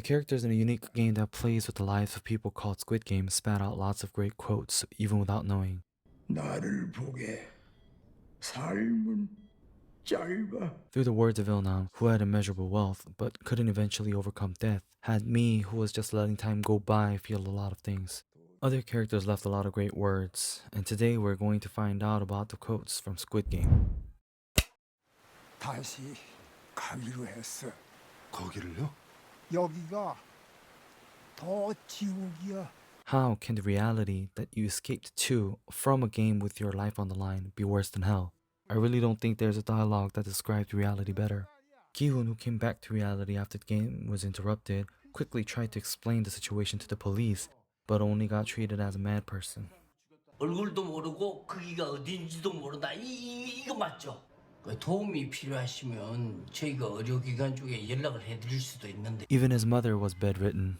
The characters in a unique game that plays with the lives of people called Squid Game spat out lots of great quotes even without knowing. 나를 보게 삶은 짧아. Through the words of Ilnam, who had immeasurable wealth but couldn't eventually overcome death, had me, who was just letting time go by, feel a lot of things. Other characters left a lot of great words, and today we're going to find out about the quotes from Squid Game. 다시 가기로 했어. 거기를요? 여기가 더 지옥이야. How can the reality that you escaped to from a game with your life on the line be worse than hell? I really don't think there's a dialogue that describes reality better. Ki-hoon, who came back to reality after the game was interrupted, quickly tried to explain the situation to the police, but only got treated as a mad person. 얼굴도 모르고 거기가 어딘지도 모른다. 이거 맞죠? 도움이 필요하시면 저희가 의료기관 쪽에 연락을 해드릴 수도 있는데. Even his mother was bedridden.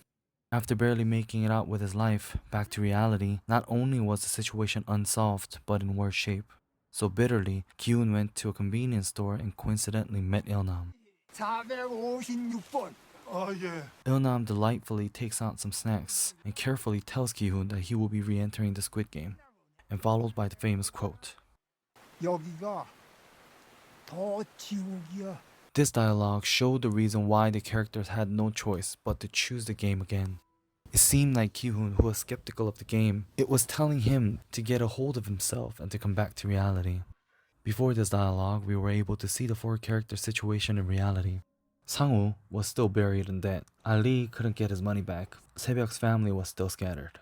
After barely making it out with his life back to reality, not only was the situation unsolved, but in worse shape. So bitterly, Ki-hoon went to a convenience store and coincidentally met Ilnam. 456번. 아, 예. Ilnam delightfully takes out some snacks and carefully tells Ki-hoon that he will be re-entering the Squid Game, and followed by the famous quote. 여기가 더 지옥이야. This dialogue showed the reason why the characters had no choice but to choose the game again. It seemed like Ki-hoon, who was skeptical of the game, it was telling him to get a hold of himself and to come back to reality. Before this dialogue, we were able to see the four characters' situation in reality. Sang-woo was still buried in debt. Ali couldn't get his money back. Sebyok's family was still scattered.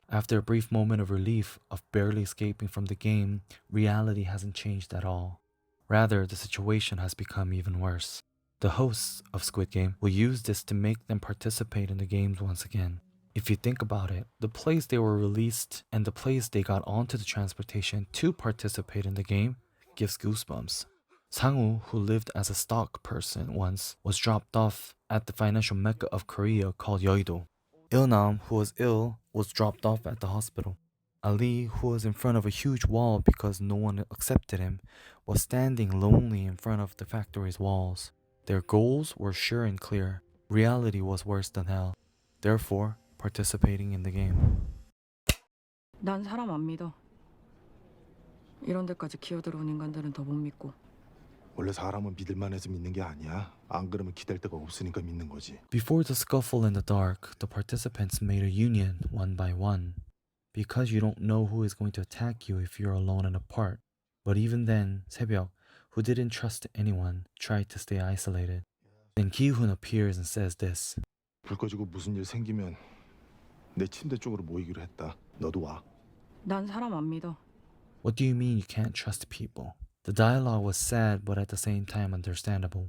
After a brief moment of relief of barely escaping from the game, reality hasn't changed at all. Rather, the situation has become even worse. The hosts of Squid Game will use this to make them participate in the games once again. If you think about it, the place they were released and the place they got onto the transportation to participate in the game gives goosebumps. Sang-woo, who lived as a stock person once, was dropped off at the financial mecca of Korea called Yeouido. Il-nam, who was ill, was dropped off at the hospital. Ali, who was in front of a huge wall because no one accepted him, was standing lonely in front of the factory's walls. Their goals were sure and clear. Reality was worse than hell. Therefore, participating in the game. 난 사람 안 믿어. 이런 데까지 기어들어온 인간들은 더 못 믿고. 원래 사람은 믿을만해서 믿는 게 아니야. 안 그러면 기댈 데가 없으니까 믿는 거지. Before the scuffle in the dark, the participants made a union one by one. Because you don't know who is going to attack you if you're alone and apart. But even then, Sebyok, who didn't trust anyone, tried to stay isolated. Then Ki-hoon appears and says this. 불 꺼지고 무슨 일 생기면 내 침대 쪽으로 모이기로 했다. 너도 와. 난 사람 안 믿어. What do you mean you can't trust people? The dialogue was sad but at the same time understandable.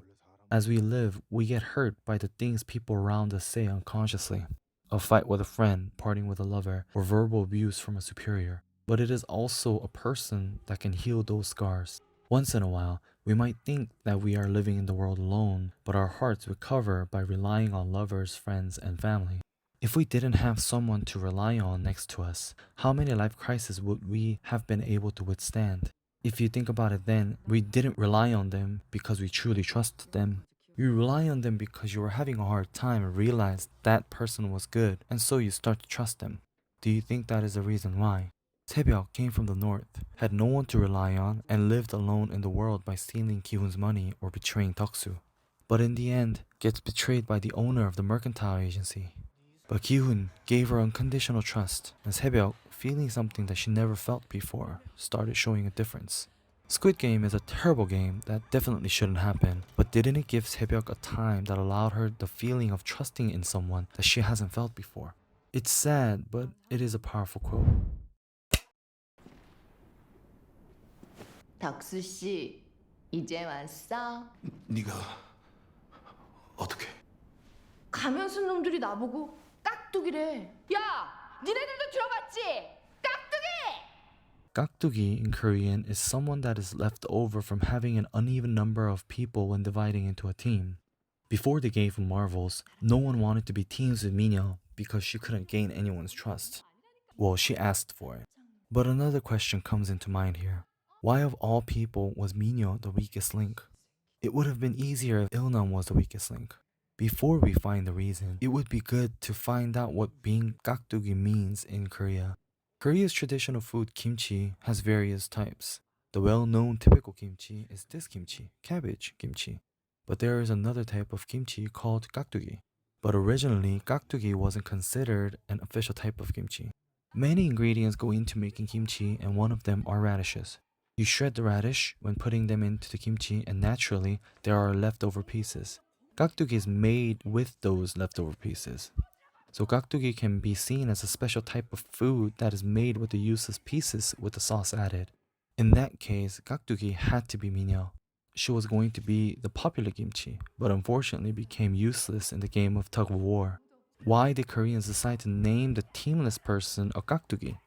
As we live, we get hurt by the things people around us say unconsciously. A fight with a friend, parting with a lover, or verbal abuse from a superior. But it is also a person that can heal those scars. Once in a while, we might think that we are living in the world alone, but our hearts recover by relying on lovers, friends, and family. If we didn't have someone to rely on next to us, how many life crises would we have been able to withstand? If you think about it then, we didn't rely on them because we truly trusted them. You rely on them because you were having a hard time and realized that person was good, and so you start to trust them. Do you think that is the reason why? Sebyok came from the north, had no one to rely on, and lived alone in the world by stealing Ki-hoon's money or betraying Toksu. But in the end, gets betrayed by the owner of the mercantile agency. But Ki-hoon gave her unconditional trust, and Sebyok, feeling something that she never felt before, started showing a difference. Squid Game is a terrible game that definitely shouldn't happen, but didn't it give Sebyok a time that allowed her the feeling of trusting in someone that she hasn't felt before? It's sad, but it is a powerful quote. 덕수 씨, 이제 왔어? 네가 어떻게? 가면 쓴 놈들이 나보고 깍두기래. 야, 니네들도 들어봤지? 깍두기! Gakdugi in Korean is someone that is left over from having an uneven number of people when dividing into a team. Before the game from Marvels, no one wanted to be teams with Minyo because she couldn't gain anyone's trust. Well, she asked for it. But another question comes into mind here. Why of all people was Minyo the weakest link? It would have been easier if Il-nam was the weakest link. Before we find the reason, it would be good to find out what being 깍두기 means in Korea. Korea's traditional food kimchi has various types. The well-known typical kimchi is this kimchi, cabbage kimchi. But there is another type of kimchi called 깍두기. But originally, 깍두기 wasn't considered an official type of kimchi. Many ingredients go into making kimchi, and one of them are radishes. You shred the radish when putting them into the kimchi, and naturally, there are leftover pieces. 깍두기 is made with those leftover pieces. So 깍두기 can be seen as a special type of food that is made with the useless pieces with the sauce added. In that case, 깍두기 had to be minyeo. She was going to be the popular kimchi, but unfortunately became useless in the game of tug of war. Why did Koreans decide to name the teamless person a 깍두기?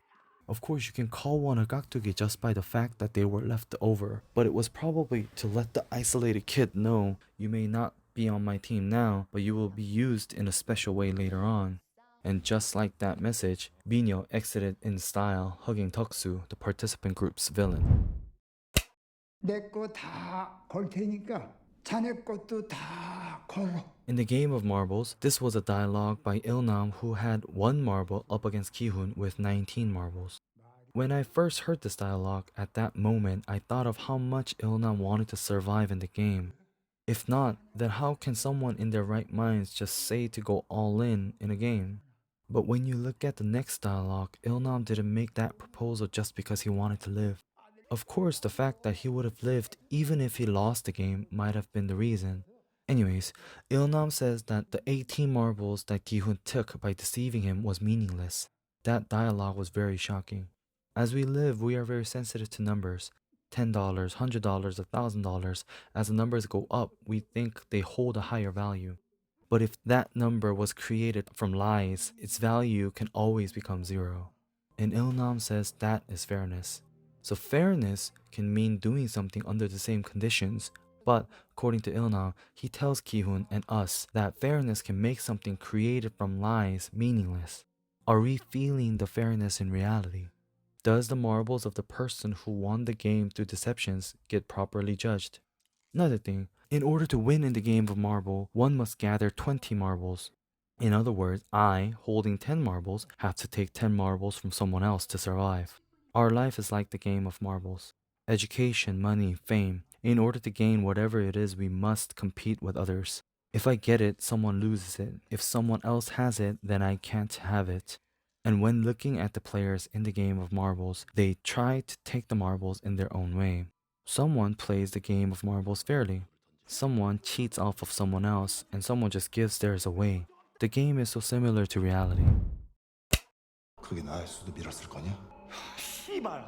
Of course, you can call one a 깍두기 just by the fact that they were left over, but it was probably to let the isolated kid know you may not be on my team now, but you will be used in a special way later on. And just like that message, Minyo exited in style, hugging Toksu, the participant group's villain. 내 거 다 걸 테니까 자네 것도 다 걸어. In the game of marbles, this was a dialogue by Ilnam, who had 1 marble up against Ki-hun with 19 marbles. When I first heard this dialogue, at that moment I thought of how much Ilnam wanted to survive in the game. If not, then how can someone in their right minds just say to go all in a game? But when you look at the next dialogue, Ilnam didn't make that proposal just because he wanted to live. Of course, the fact that he would have lived even if he lost the game might have been the reason. Anyways, Ilnam says that the 18 marbles that Ki-hun took by deceiving him was meaningless. That dialogue was very shocking. As we live, we are very sensitive to numbers. $10, $100, $1,000. As the numbers go up, we think they hold a higher value. But if that number was created from lies, its value can always become zero. And Ilnam says that is fairness. So fairness can mean doing something under the same conditions, but according to Ilnam, he tells Ki-hun and us that fairness can make something created from lies meaningless. Are we feeling the fairness in reality? Does the marbles of the person who won the game through deceptions get properly judged? Another thing, in order to win in the game of marble, one must gather 20 marbles. In other words, I, holding 10 marbles, have to take 10 marbles from someone else to survive. Our life is like the game of marbles. Education, money, fame. In order to gain whatever it is, we must compete with others. If I get it, someone loses it. If someone else has it, then I can't have it. And when looking at the players in the game of marbles, they try to take the marbles in their own way. Someone plays the game of marbles fairly. Someone cheats off of someone else, and someone just gives theirs away. The game is so similar to reality. 그게 나의 수도 밀었을 거냐? 씨발.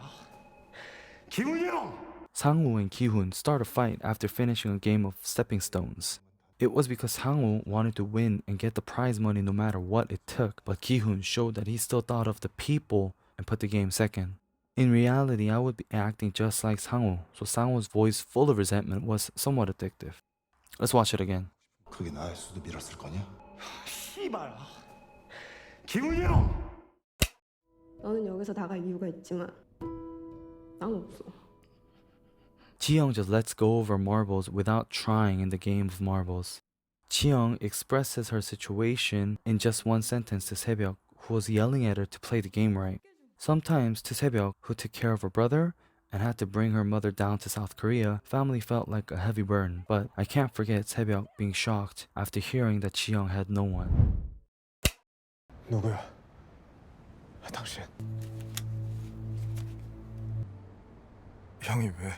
기훈이 형. Sang-woo and Ki-hun start a fight after finishing a game of stepping stones. It was because Sang-woo wanted to win and get the prize money no matter what it took, but Ki-hun showed that he still thought of the people and put the game second. In reality, I would be acting just like Sang-woo, so Sang-woo's voice full of resentment was somewhat addictive. Let's watch it again. 그게 나의 수도 밀었을 거냐? 씨발. 기훈이 형. 너는 여기서 나갈 이유가 있지만 난 없어. Ji-young just lets go of her marbles without trying in the game of marbles. Ji-young expresses her situation in just one sentence to Sebyok, who was yelling at her to play the game right. Sometimes to Sebyok, who took care of her brother and had to bring her mother down to South Korea, family felt like a heavy burden. But I can't forget Sebyok being shocked after hearing that Ji-young had no one. 누구야? 당신. 형이 왜?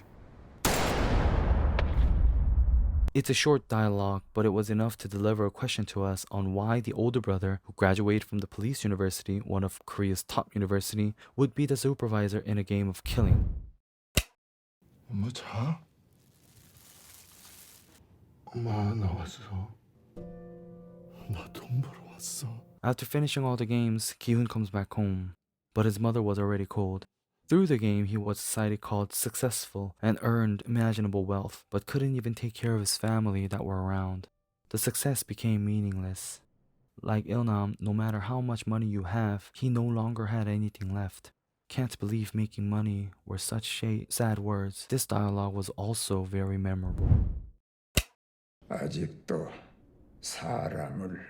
It's a short dialogue, but it was enough to deliver a question to us on why the older brother, who graduated from the police university, one of Korea's top university, would be the supervisor in a game of killing. 엄마 자? 엄마 나왔어. 나 돈 벌어 왔어. After finishing all the games, Ki-hun comes back home, but his mother was already cold. Through the game, he was society called successful and earned imaginable wealth, but couldn't even take care of his family that were around. The success became meaningless. Like Ilnam, no matter how much money you have, he no longer had anything left. Can't believe making money were such sad words. This dialogue was also very memorable. 아직도 사람을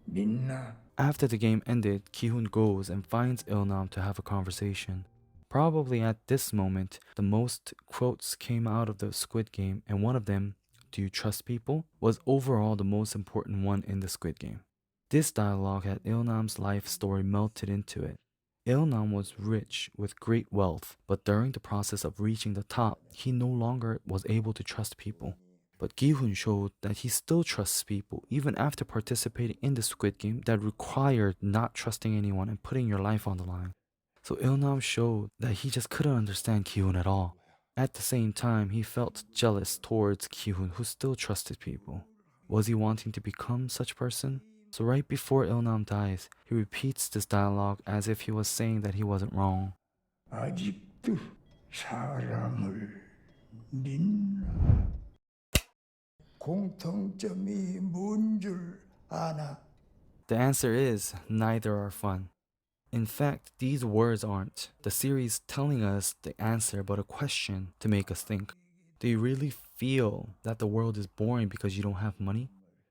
믿나? After the game ended, Ki-hoon goes and finds Il-nam to have a conversation. Probably at this moment, the most quotes came out of the Squid Game, and one of them, "Do you trust people?" was overall the most important one in the Squid Game. This dialogue had Il-nam's life story melted into it. Il-nam was rich with great wealth, but during the process of reaching the top, he no longer was able to trust people. But Gi-hoon showed that he still trusts people even after participating in the Squid Game that required not trusting anyone and putting your life on the line. So Il-nam showed that he just couldn't understand Ki-hoon at all. At the same time, he felt jealous towards Ki-hoon, who still trusted people. Was he wanting to become such a person? So right before Il-nam dies, he repeats this dialogue as if he was saying that he wasn't wrong. 아직도 사람을 믿나? 공통점이 뭔 줄 아나? The answer is neither are fun. In fact, these words aren't the series telling us the answer but a question to make us think. Do you really feel that the world is boring because you don't have money?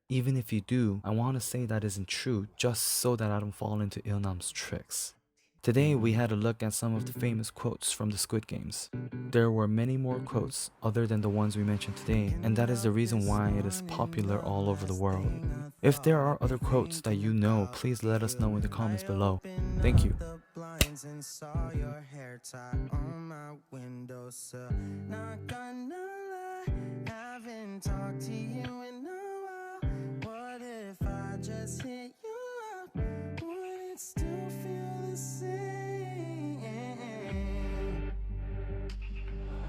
Even if you do, I want to say that isn't true just so that I don't fall into Il-nam's tricks. Today we had a look at some of the famous quotes from the Squid Games. There were many more quotes other than the ones we mentioned today, and that is the reason why it is popular all over the world. If there are other quotes that you know, please let us know in the comments below. Thank you. Not gonna lie, haven't talked to you